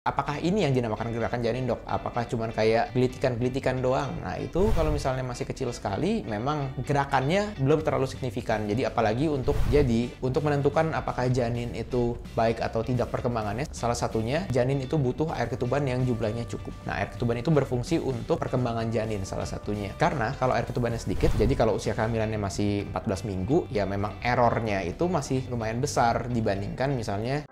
Apakah ini yang dinamakan gerakan janin, dok? Apakah cuma kayak gelitikan-gelitikan doang? Nah, itu kalau misalnya masih kecil sekali, memang gerakannya belum terlalu signifikan. Jadi apalagi untuk menentukan apakah janin itu baik atau tidak perkembangannya, salah satunya janin itu butuh air ketuban yang jumlahnya cukup. Nah, air ketuban itu berfungsi untuk perkembangan janin salah satunya. Karena kalau air ketubannya sedikit, jadi kalau usia kehamilannya masih 14 minggu, ya memang errornya itu masih lumayan besar dibandingkan misalnya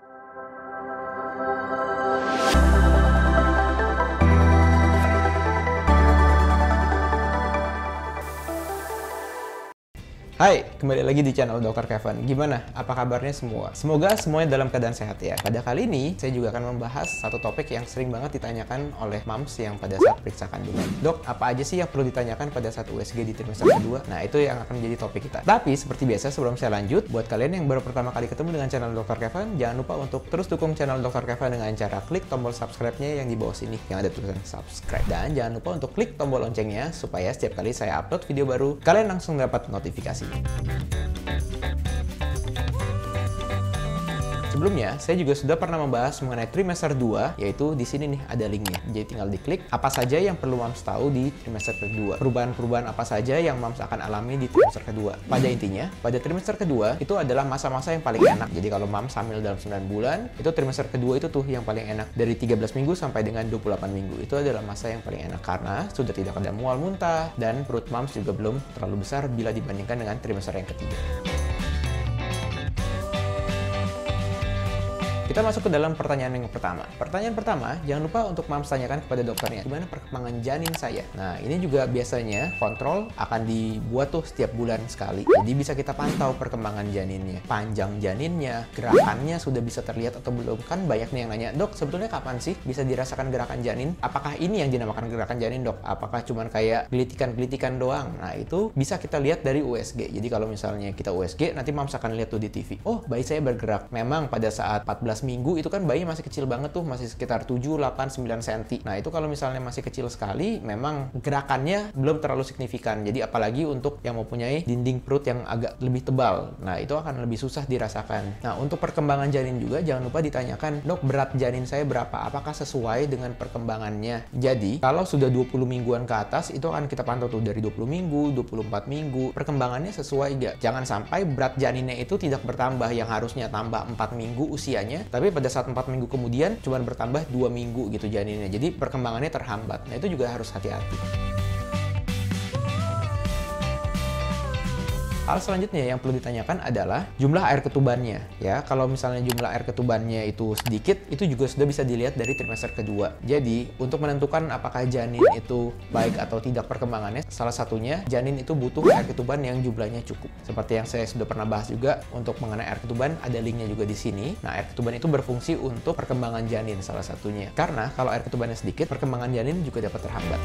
Hai, kembali lagi di channel Dr. Kevin. Gimana? Apa kabarnya semua? Semoga semuanya dalam keadaan sehat ya. Pada kali ini, saya juga akan membahas satu topik yang sering banget ditanyakan oleh moms yang pada saat periksa kandungan. Dok, apa aja sih yang perlu ditanyakan pada saat USG di trimester kedua? Nah, itu yang akan menjadi topik kita. Tapi, seperti biasa, sebelum saya lanjut, buat kalian yang baru pertama kali ketemu dengan channel Dr. Kevin, jangan lupa untuk terus dukung channel Dr. Kevin dengan cara klik tombol subscribe-nya yang di bawah sini, yang ada tulisan subscribe. Dan jangan lupa untuk klik tombol loncengnya, supaya setiap kali saya upload video baru, kalian langsung dapat notifikasi. Sebelumnya, saya juga sudah pernah membahas mengenai trimester 2, yaitu di sini nih ada linknya. Jadi tinggal diklik apa saja yang perlu moms tahu di trimester kedua. Perubahan-perubahan apa saja yang moms akan alami di trimester kedua. Pada intinya, pada trimester kedua itu adalah masa-masa yang paling enak. Jadi kalau moms hamil dalam 9 bulan, itu trimester kedua itu tuh yang paling enak. Dari 13 minggu sampai dengan 28 minggu. Itu adalah masa yang paling enak karena sudah tidak ada mual muntah dan perut moms juga belum terlalu besar bila dibandingkan dengan trimester yang ketiga. Kita masuk ke dalam pertanyaan yang pertama. Pertanyaan pertama, jangan lupa untuk moms tanyakan kepada dokternya, gimana perkembangan janin saya? Nah, ini juga biasanya kontrol akan dibuat tuh setiap bulan sekali. Jadi bisa kita pantau perkembangan janinnya. Panjang janinnya, gerakannya sudah bisa terlihat atau belum? Kan banyak nih yang nanya, dok sebetulnya kapan sih bisa dirasakan gerakan janin? Apakah ini yang dinamakan gerakan janin, dok? Apakah cuma kayak gelitikan-gelitikan doang? Nah, itu bisa kita lihat dari USG. Jadi kalau misalnya kita USG, nanti moms akan lihat tuh di TV. Oh, bayi saya bergerak. Memang pada saat 14 minggu itu kan bayi masih kecil banget tuh, masih sekitar 7, 8, 9 cm. Nah, itu kalau misalnya masih kecil sekali, memang gerakannya belum terlalu signifikan. Jadi apalagi untuk yang mempunyai dinding perut yang agak lebih tebal. Nah, itu akan lebih susah dirasakan. Nah, untuk perkembangan janin juga jangan lupa ditanyakan, dok berat janin saya berapa? Apakah sesuai dengan perkembangannya? Jadi, kalau sudah 20 mingguan ke atas, itu akan kita pantau tuh dari 20 minggu, 24 minggu. Perkembangannya sesuai nggak? Jangan sampai berat janinnya itu tidak bertambah, yang harusnya tambah 4 minggu usianya, tapi pada saat 4 minggu kemudian cuma bertambah 2 minggu gitu janinnya. Jadi perkembangannya terhambat. Nah, itu juga harus hati-hati. Hal selanjutnya yang perlu ditanyakan adalah jumlah air ketubannya. Ya, kalau misalnya jumlah air ketubannya itu sedikit, itu juga sudah bisa dilihat dari trimester kedua. Jadi, untuk menentukan apakah janin itu baik atau tidak perkembangannya, salah satunya janin itu butuh air ketuban yang jumlahnya cukup. Seperti yang saya sudah pernah bahas juga, untuk mengenai air ketuban ada linknya juga di sini. Nah, air ketuban itu berfungsi untuk perkembangan janin salah satunya. Karena kalau air ketubannya sedikit, perkembangan janin juga dapat terhambat.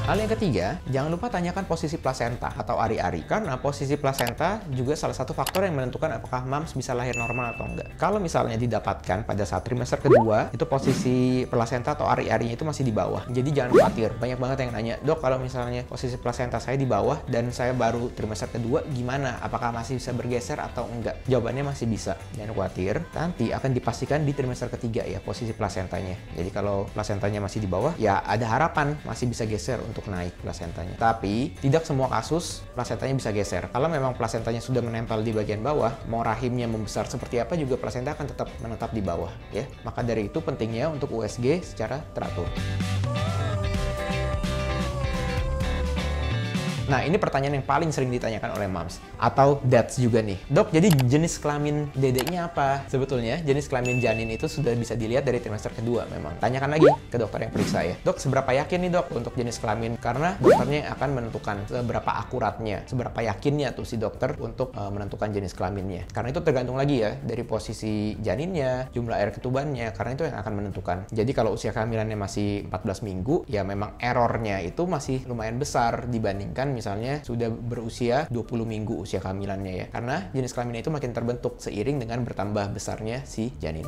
Hal yang ketiga, jangan lupa tanyakan posisi plasenta atau ari-ari. Karena posisi plasenta juga salah satu faktor yang menentukan apakah moms bisa lahir normal atau enggak. Kalau misalnya didapatkan pada saat trimester kedua, itu posisi plasenta atau ari-arinya itu masih di bawah. Jadi jangan khawatir. Banyak banget yang nanya, dok kalau misalnya posisi plasenta saya di bawah dan saya baru trimester kedua, gimana? Apakah masih bisa bergeser atau enggak? Jawabannya masih bisa. Jangan khawatir. Nanti akan dipastikan di trimester ketiga ya posisi plasentanya. Jadi kalau plasentanya masih di bawah, ya ada harapan masih bisa geser untuk naik plasentanya. Tapi tidak semua kasus plasentanya bisa geser. Kalau memang plasentanya sudah menempel di bagian bawah, mau rahimnya membesar seperti apa juga plasenta akan tetap menetap di bawah ya. Maka dari itu pentingnya untuk USG secara teratur. Nah, ini pertanyaan yang paling sering ditanyakan oleh moms atau dads juga nih. Dok, jadi jenis kelamin dedeknya apa? Sebetulnya jenis kelamin janin itu sudah bisa dilihat dari trimester kedua memang. Tanyakan lagi ke dokter yang periksa ya. Dok, seberapa yakin nih dok untuk jenis kelamin? Karena dokternya akan menentukan seberapa akuratnya, seberapa yakinnya tuh si dokter untuk menentukan jenis kelaminnya. Karena itu tergantung lagi ya dari posisi janinnya, jumlah air ketubannya, karena itu yang akan menentukan. Jadi kalau usia kehamilannya masih 14 minggu, ya memang errornya itu masih lumayan besar dibandingkan misalnya sudah berusia 20 minggu usia kehamilannya ya. Karena jenis kelaminnya itu makin terbentuk seiring dengan bertambah besarnya si janin.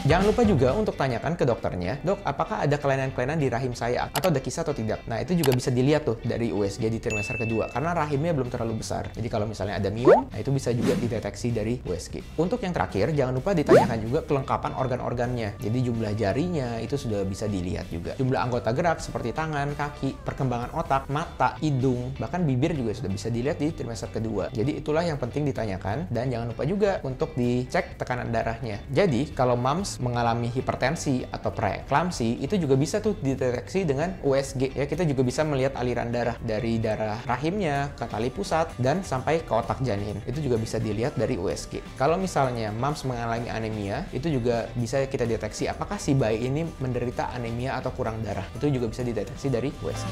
Jangan lupa juga untuk tanyakan ke dokternya, dok, apakah ada kelainan-kelainan di rahim saya atau ada kisah atau tidak. Nah, itu juga bisa dilihat tuh dari USG di trimester kedua karena rahimnya belum terlalu besar. Jadi kalau misalnya ada miom, nah itu bisa juga dideteksi dari USG. Untuk yang terakhir, jangan lupa ditanyakan juga kelengkapan organ-organnya. Jadi jumlah jarinya itu sudah bisa dilihat juga. Jumlah anggota gerak seperti tangan, kaki, perkembangan otak, mata, hidung, bahkan bibir juga sudah bisa dilihat di trimester kedua. Jadi itulah yang penting ditanyakan dan jangan lupa juga untuk dicek tekanan darahnya. Jadi kalau moms mengalami hipertensi atau preeklamsi itu juga bisa tuh dideteksi dengan USG ya. Kita juga bisa melihat aliran darah dari darah rahimnya ke tali pusat dan sampai ke otak janin. Itu juga bisa dilihat dari USG. Kalau misalnya moms mengalami anemia, itu juga bisa kita deteksi apakah si bayi ini menderita anemia atau kurang darah. Itu juga bisa dideteksi dari USG.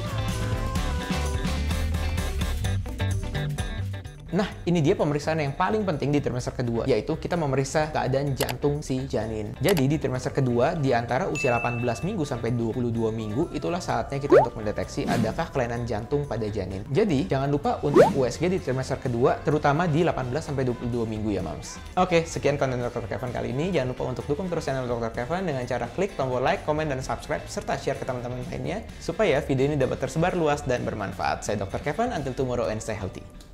Nah, ini dia pemeriksaan yang paling penting di trimester kedua, yaitu kita memeriksa keadaan jantung si janin. Jadi, di trimester kedua, di antara usia 18 minggu sampai 22 minggu, itulah saatnya kita untuk mendeteksi adakah kelainan jantung pada janin. Jadi, jangan lupa untuk USG di trimester kedua, terutama di 18 sampai 22 minggu ya, Moms. Oke, sekian konten Dr. Kevin kali ini. Jangan lupa untuk dukung terus channel Dr. Kevin dengan cara klik tombol like, komen, dan subscribe, serta share ke teman-teman lainnya, supaya video ini dapat tersebar luas dan bermanfaat. Saya Dr. Kevin, until tomorrow and stay healthy.